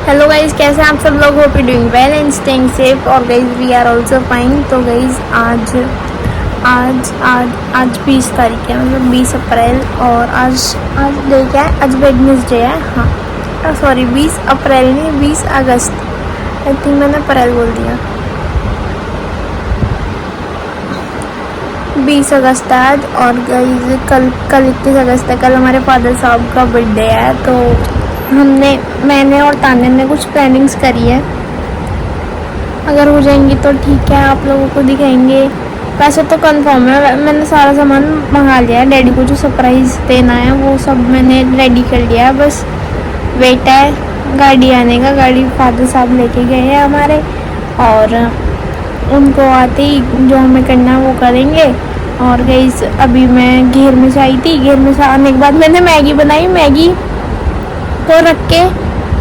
Hello guys, कैसे हैं आप सब लोग? Hope you doing well and staying safe. और guys we are also fine. तो गाइज आज आज आज आज 20 तारीख है, मतलब 20 अप्रैल। और आज आज डे क्या है? आज वेडनेसडे है। हाँ सॉरी, 20 अप्रैल नहीं, 20 अगस्त। आई थिंक मैंने अप्रैल बोल दिया। 20 अगस्त है आज। और गाइज कल 21 अगस्त है। कल हमारे फादर साहब का बर्थडे है। तो मैंने और तान्या ने कुछ प्लानिंग्स करी है। अगर हो जाएंगी तो ठीक है, आप लोगों को दिखाएंगे। वैसे तो कंफर्म है, मैंने सारा सामान मंगा लिया है। डैडी को जो सरप्राइज़ देना है वो सब मैंने रेडी कर लिया है। बस वेट है गाड़ी आने का। गाड़ी फादर साहब लेके गए हैं हमारे, और उनको आते ही जो हमें करना है वो करेंगे। और गाइस अभी मैं घेर में से आई थी। घेर में से आने के बाद मैंने मैगी बनाई। मैगी को रख के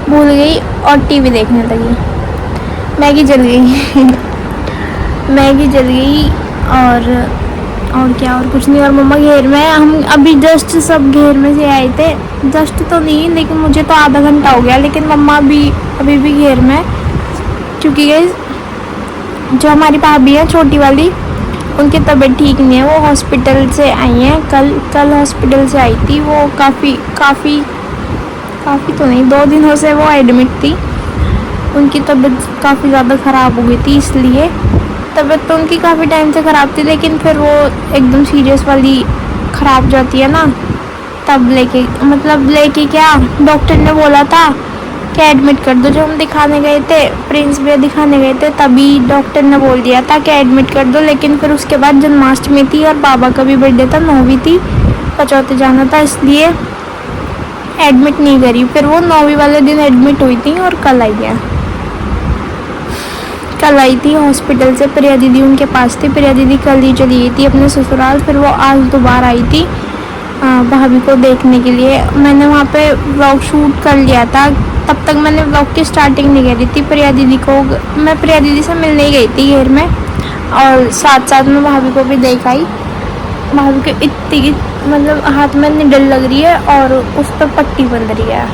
भूल गई और टीवी देखने लगी। मैगी जल गई मैगी जल गई। और क्या, और कुछ नहीं। और मम्मा घेर में, हम अभी जस्ट सब घेर में से आए थे। जस्ट तो नहीं, लेकिन मुझे तो आधा घंटा हो गया। लेकिन मम्मा अभी भी घेर में, क्योंकि जो हमारी भाभी है छोटी वाली, उनकी तबीयत ठीक नहीं है। वो हॉस्पिटल से आई हैं। कल हॉस्पिटल से आई थी। वो काफ़ी तो नहीं, 2 दिनों से वो एडमिट थी। उनकी तबीयत काफ़ी ज़्यादा ख़राब हो गई थी, इसलिए तबीयत तो उनकी काफ़ी टाइम से ख़राब थी। लेकिन फिर वो एकदम सीरियस वाली ख़राब जाती है ना, तब लेके क्या, डॉक्टर ने बोला था कि एडमिट कर दो। जब हम दिखाने गए थे, प्रिंस भैया दिखाने गए थे, तभी डॉक्टर ने बोल दिया था कि एडमिट कर दो। लेकिन फिर उसके बाद जन्माष्टमी थी और बाबा का भी बर्थडे था, 9वीं थी, पचौते जाना था, इसलिए एडमिट नहीं करी। फिर वो 9वीं वाले दिन एडमिट हुई थी और कल आई थी हॉस्पिटल से। प्रिया दीदी उनके पास थी। प्रिया दीदी कल ही चली गई थी अपने ससुराल। फिर वो आज दोबारा आई थी भाभी को देखने के लिए। मैंने वहाँ पे व्लॉग शूट कर लिया था। तब तक मैंने व्लॉग की स्टार्टिंग नहीं करी थी। प्रिया दीदी से मिलने ही गई थी घेर में, और साथ साथ में भाभी को भी देख आई। भाभी को इतनी हाथ में निडल लग रही है और उस पर पट्टी बंध रही है।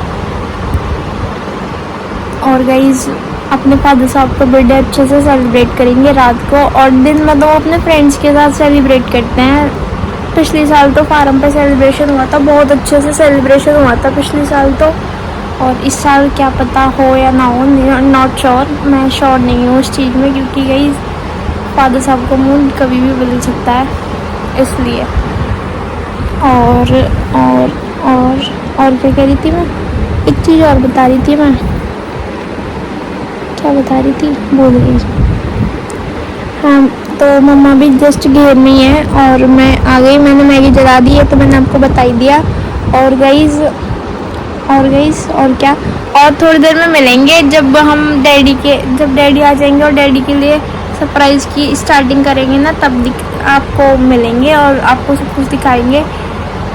और गाइज अपने फादर साहब का बर्थडे अच्छे से सेलिब्रेट करेंगे रात को। और दिन में तो अपने फ्रेंड्स के साथ सेलिब्रेट करते हैं। पिछले साल तो फार्म पे सेलिब्रेशन हुआ था, बहुत अच्छे से सेलिब्रेशन हुआ था पिछले साल तो। और इस साल क्या पता हो या ना हो, नॉट श्योर। मैं श्योर नहीं हूँ उस चीज़ में, क्योंकि गाइज फादर साहब का मूड कभी भी बदल सकता है, इसलिए। और क्या कह रही थी मैं? एक चीज़ और बता रही थी मैं, क्या बता रही थी, भूल गई। हाँ, तो मम्मा भी जस्ट घेर में ही है और मैं आ गई। मैंने मैगी जला दी है, तो मैंने आपको बता ही दिया। और गाइस और क्या, और थोड़ी देर में मिलेंगे जब डैडी आ जाएंगे और डैडी के लिए सरप्राइज़ की स्टार्टिंग करेंगे ना, तब आपको मिलेंगे और आपको सब कुछ दिखाएंगे।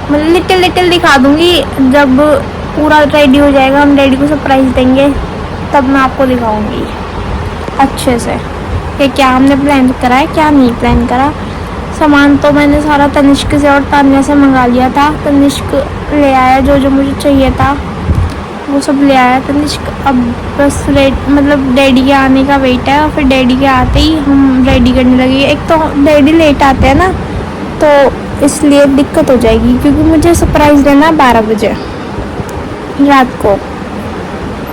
मतलब लिटिल दिखा दूंगी। जब पूरा रेडी हो जाएगा, हम डैडी को सरप्राइज़ देंगे, तब मैं आपको दिखाऊंगी अच्छे से कि क्या हमने प्लान करा है, क्या नहीं प्लान करा। सामान तो मैंने सारा तनिष्क से और तान्या से मंगा लिया था। तनिष्क ले आया जो मुझे चाहिए था, वो सब ले आया तनिष्क। अब बस डैडी के आने का वेट है, और फिर डैडी के आते ही हम रेडी करने लगेंगे। एक तो डैडी लेट आते हैं ना, तो इसलिए दिक्कत हो जाएगी, क्योंकि मुझे सरप्राइज़ देना है 12 बजे रात को।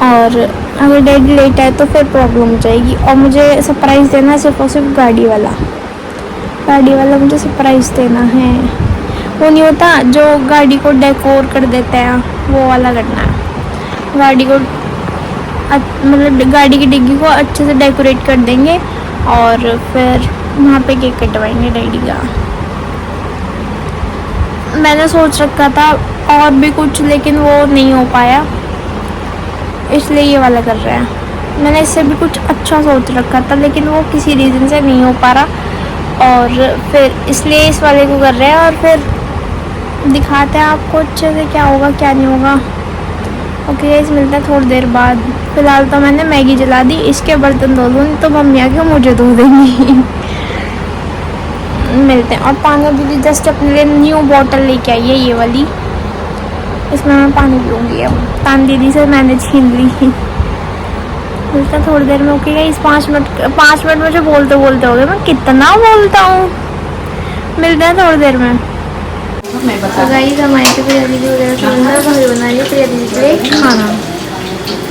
और अगर डैडी लेट आए तो फिर प्रॉब्लम हो जाएगी। और मुझे सरप्राइज़ देना है सिर्फ और सिर्फ गाड़ी वाला मुझे सरप्राइज़ देना है। वो नहीं होता जो गाड़ी को डेकोर कर देते हैं, वो वाला करना है। गाड़ी को गाड़ी की डिग्गी को अच्छे से डेकोरेट कर देंगे, और फिर वहाँ पे केक कटवाएंगे डैडी का। मैंने सोच रखा था और भी कुछ, लेकिन वो नहीं हो पाया, इसलिए ये वाला कर रहे हैं। मैंने इससे भी कुछ अच्छा सोच रखा था, लेकिन वो किसी रीज़न से नहीं हो पा रहा, और फिर इसलिए इस वाले को कर रहे हैं। और फिर दिखाते हैं आपको अच्छे से क्या होगा क्या नहीं होगा। ओके गाइस, मिलते हैं थोड़ी देर बाद। फिलहाल तो मैंने मैगी जला दी, इसके बर्तन धो दूँ तो मम्मी आके मुझे धो देंगी। मिलते हैं। और पानी दीदी जस्ट अपने लिए न्यू बॉटल लेके आई है, ये वाली। इसमें मैं पानी पीऊँगी। अब तान दीदी से मैंने छीन ली। मिलता है थोड़ी देर में। ओके गाइस, 5 मिनट मुझे बोलते बोलते हो गए, मैं कितना बोलता हूँ। मिलते हैं थोड़ी देर में। तो गाइस हमारे तो प्रिया दीदी वगैरह सुंदर भाई बना रही है प्रिया दीदी के लिए खाना।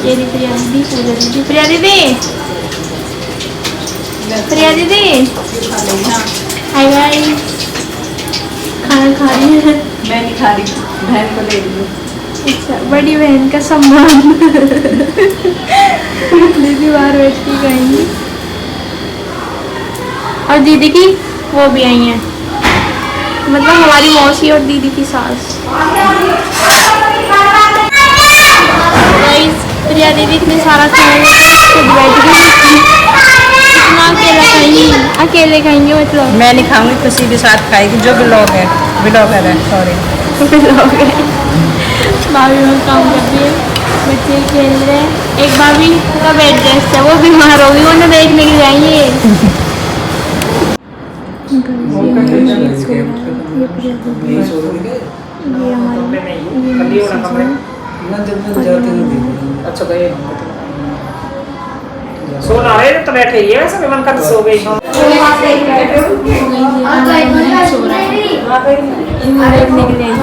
ये प्रिया दीदी, पूजा दीदी, प्रिया दीदी, प्रिया दीदी, हाय गाइस, खाना खा रही है। मैं नहीं खा रही, बहन को ले रही हूँ। अच्छा, बड़ी बहन का सम्मान। दीदी बाहर बैठ के खाएंगी। और दीदी की वो भी आई हैं, मतलब हमारी मौसी और दीदी की सास। गाइस प्रिया दीदी इतने सारा खाएंगे खुद बैठ गई। इतना अकेला खाएंगी, अकेले खाएंगे मतलब। मैं नहीं खाऊंगी, किसी के साथ खाएगी जो ब्लॉगर है सॉरी। भाभी में काम कर रही है, बच्चे खेल रहे हैं। एक भाभी का बेड रेस्ट है, वो बीमार होगी, उन्हें देखने के लिए आएंगे। ये अच्छा गए सोना रहे तो बैठे ही है, वैसे मन कर सो गई। देखने के लिए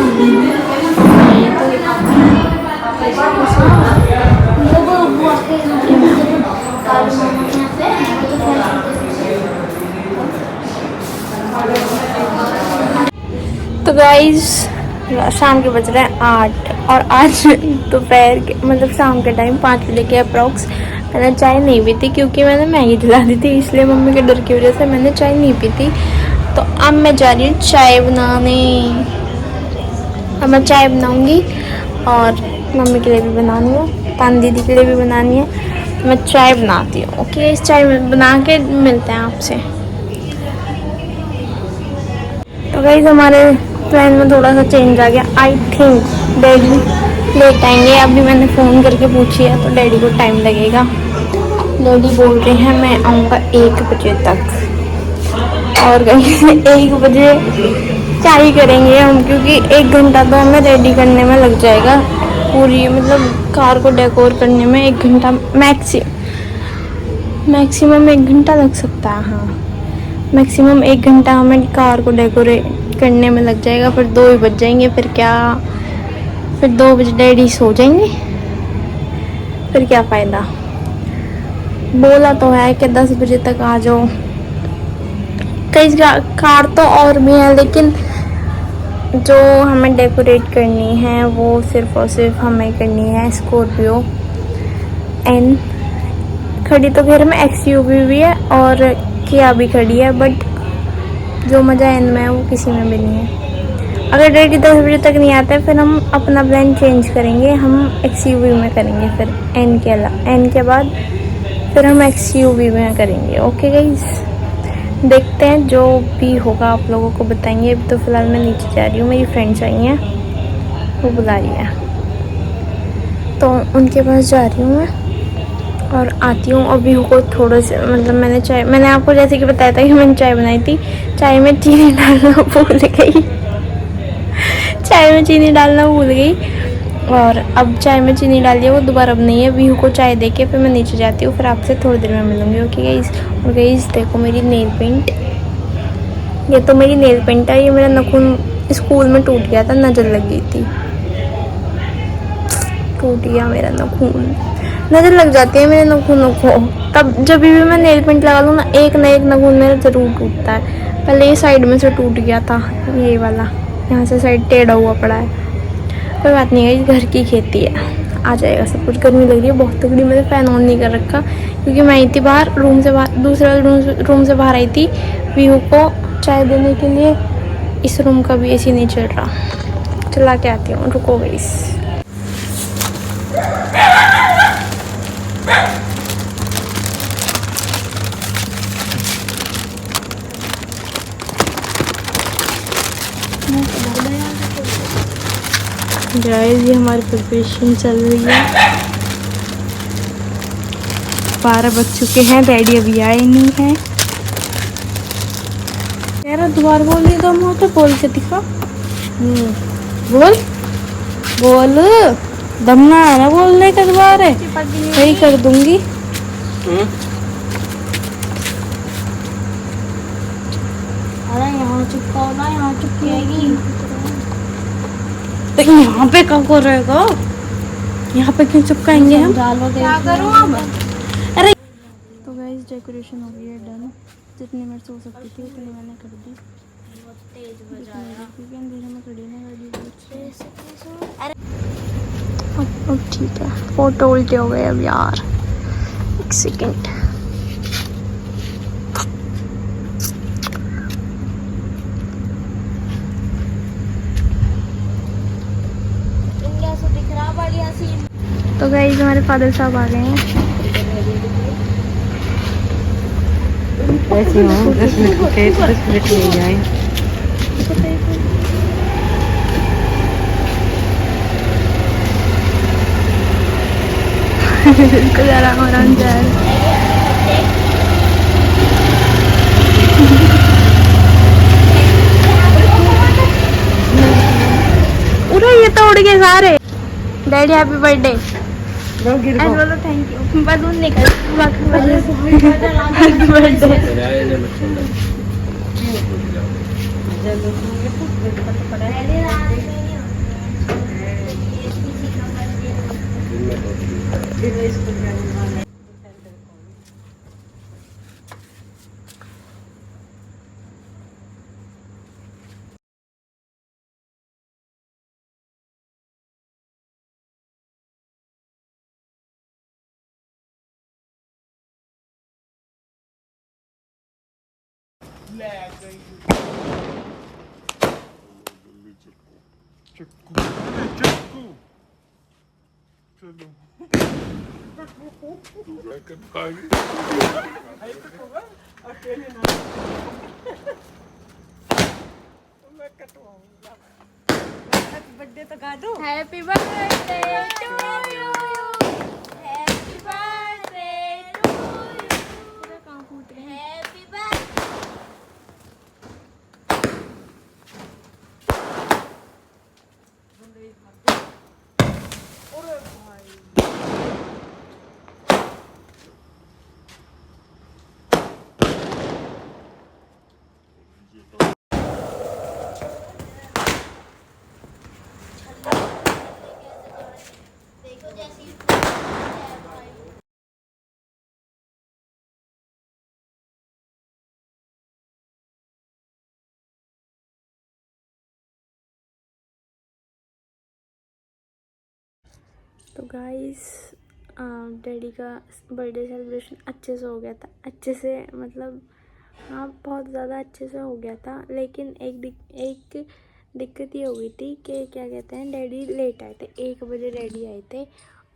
तो गाइस शाम के बज रहे हैं 8 और आज दोपहर के मतलब शाम के टाइम 5 बजे के अप्रॉक्स मैंने चाय नहीं पी थी, क्योंकि मैंने मैगी दिला दी थी, इसलिए मम्मी के डर की वजह से मैंने चाय नहीं पी थी। तो अब मैं जा रही हूँ चाय बनाने। अब मैं चाय बनाऊंगी और मम्मी के लिए भी बनानी है, तान दीदी के लिए भी बनानी है। तो मैं चाय बनाती हूँ। ओके, इस चाय बना के मिलते हैं आपसे। तो गाइस हमारे प्लान में थोड़ा सा चेंज आ गया। आई थिंक डैडी लेट आएंगे। अभी मैंने फ़ोन करके पूछी है तो डैडी को टाइम लगेगा। डैडी बोल रहे हैं मैं आऊँगा 1 बजे तक। और गाइस 1 बजे चाय करेंगे हम, क्योंकि 1 घंटा तो हमें रेडी करने में लग जाएगा। पूरी मतलब कार को डेकोर करने में 1 घंटा मैक्सिमम 1 घंटा लग सकता है। हाँ, मैक्सिमम 1 घंटा हमें कार को डेकोरेट करने में लग जाएगा। फिर 2 ही बज जाएंगे। फिर 2 बजे डैडी सो जाएंगे। फिर क्या फ़ायदा। बोला तो है कि 10 बजे तक आ जाओ। कई कार तो और भी है, लेकिन जो हमें डेकोरेट करनी है वो सिर्फ और सिर्फ हमें करनी है स्कॉर्पियो एन। खड़ी तो घर में एक्सयूवी भी है और किया भी खड़ी है, बट जो मज़ा एन में है वो किसी में भी नहीं है। अगर डैडी 10 बजे तक नहीं आते फिर हम अपना प्लान चेंज करेंगे, हम एक्सयूवी में करेंगे। फिर एन के बाद फिर हम एक्सयूवी में करेंगे। ओके गाइस, देखते हैं जो भी होगा आप लोगों को बताएंगे। अभी तो फ़िलहाल मैं नीचे जा रही हूँ, मेरी फ्रेंड्स आई हैं, वो बुला रही है, तो उनके पास जा रही हूँ मैं और आती हूँ। अभी को थोड़ा सा मतलब मैंने आपको जैसे कि बताया था कि मैंने चाय बनाई थी, चाय में चीनी डालना भूल गई। और अब चाय में चीनी डाल दिया, वो दोबारा अब नहीं है। वीहू को चाय देके फिर मैं नीचे जाती हूँ, फिर आपसे थोड़ी देर में मिलूँगी। Okay guys. और गाइस देखो मेरी नेल पेंट, ये तो मेरी नेल पेंट है। ये मेरा नाखून स्कूल में टूट गया था, नज़र लग गई थी, टूट गया मेरा नाखून। नज़र लग जाती है मेरे नाखूनों को, तब जब भी मैं नेल पेंट लगा लूँ ना एक ना एक नाखून मेरा ज़रूर टूटता है। पहले ये साइड में से टूट गया था, ये वाला यहाँ से साइड टेढ़ा हुआ पड़ा है। कोई बात नहीं है, घर की खेती है, आ जाएगा सब कुछ। गर्मी लग रही है बहुत तगड़ी, मैंने फ़ैन ऑन नहीं कर रखा क्योंकि मैं आई थी बाहर दूसरे रूम से बाहर आई थी वीहू को चाय देने के लिए। इस रूम का भी एसी नहीं चल रहा, चला के आती हूँ, रुको गाइस। गाइस ये हमारी प्रिपरेशन चल रही है। 12 बज चुके हैं, डैडी अभी आए नहीं हैं। यार दोबारा बोल रही तो हम तो बोल के दिखा। बोल दम ना है ना बोलने का, दोबारा वही कर दूंगी। अरे यहाँ चिपकाओ ना, यहाँ चिपकेगी। तो यहाँ पे क्या करेगा? यहाँ पे क्यों चिपकाएंगे हम? क्या करूँ अब? अरे तो गाइस डेकोरेशन हो गई है डन। जितनी मेरे से हो सकती थी उतनी मैंने कर दी, क्योंकि अंधेरे में खड़ी ना गाड़ी। अब ठीक है, फोटो उल्टे हो गए अब यार, एक सेकेंड। तो गाइस हमारे फादर साहब आ गए हैं। ऐसे हो 10 मिनट के 10 मिनट में जाए। जरा आराम जा रहा है। उरे ये तो उड़ गए सारे। डैडी हैप्पी बर्थडे एंड बोलो थैंक यू। बलून निकल happy birthday. Happy birthday to you, happy birthday to you. पूरा काम फूट रहे हैं। Happy birthday. तो गाइस डैडी का बर्थडे सेलिब्रेशन अच्छे से हो गया था। अच्छे से मतलब हाँ बहुत ज़्यादा अच्छे से हो गया था, लेकिन एक दिक्कत ये हो गई थी कि क्या कहते हैं, डैडी लेट आए थे। 1 बजे डैडी आए थे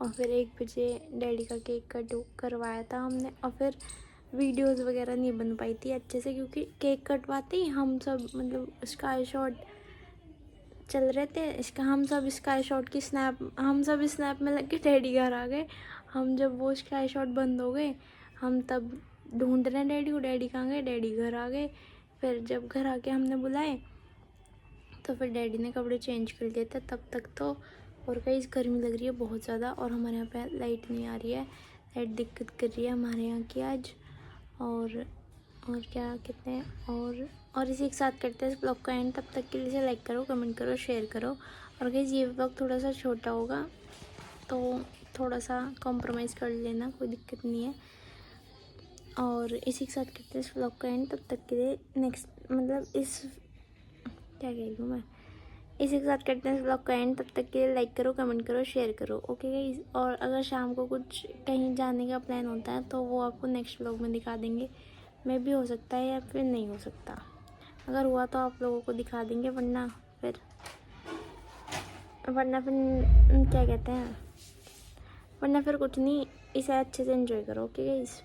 और फिर 1 बजे डैडी का केक कट करवाया था हमने, और फिर वीडियोस वगैरह नहीं बन पाई थी अच्छे से, क्योंकि केक कटवाते ही हम सब मतलब स्काई शॉट चल रहे थे। इसका हम सब स्काई शॉट की स्नैप में लग के डैडी घर आ गए। हम जब वो स्काई शॉट बंद हो गए, हम तब ढूंढ रहे हैं डैडी को। डैडी कहाँ गए? डैडी घर आ गए। फिर जब घर आके हमने बुलाए तो फिर डैडी ने कपड़े चेंज कर लिए थे तब तक तो। और कहीं गर्मी लग रही है बहुत ज़्यादा, और हमारे यहाँ पे लाइट नहीं आ रही है। लाइट दिक्कत कर रही है हमारे यहाँ की आज। और क्या कहते हैं, और इसी के साथ करते हैं इस ब्लॉग का एंड। तब तक के लिए इसे लाइक करो, कमेंट करो, शेयर करो। और गाइस ये ब्लॉग थोड़ा सा छोटा होगा तो थोड़ा सा कॉम्प्रोमाइज़ कर लेना, कोई दिक्कत नहीं है। और इसी के साथ करते हैं इस ब्लॉग का एंड। तब तक के लिए नेक्स्ट मतलब क्या कह रही हूँ मैं, इसी के साथ करते हैं इस ब्लॉग का एंड। तब तक के लिए लाइक करो, कमेंट करो, शेयर करो। ओके गाइस, और अगर शाम को कुछ कहीं जाने का प्लान होता है तो वो आपको नेक्स्ट ब्लॉग में दिखा देंगे। में भी हो सकता है या फिर नहीं हो सकता। अगर हुआ तो आप लोगों को दिखा देंगे, वरना फिर क्या कहते हैं, वरना फिर कुछ नहीं। इसे अच्छे से एंजॉय करो। Okay guys.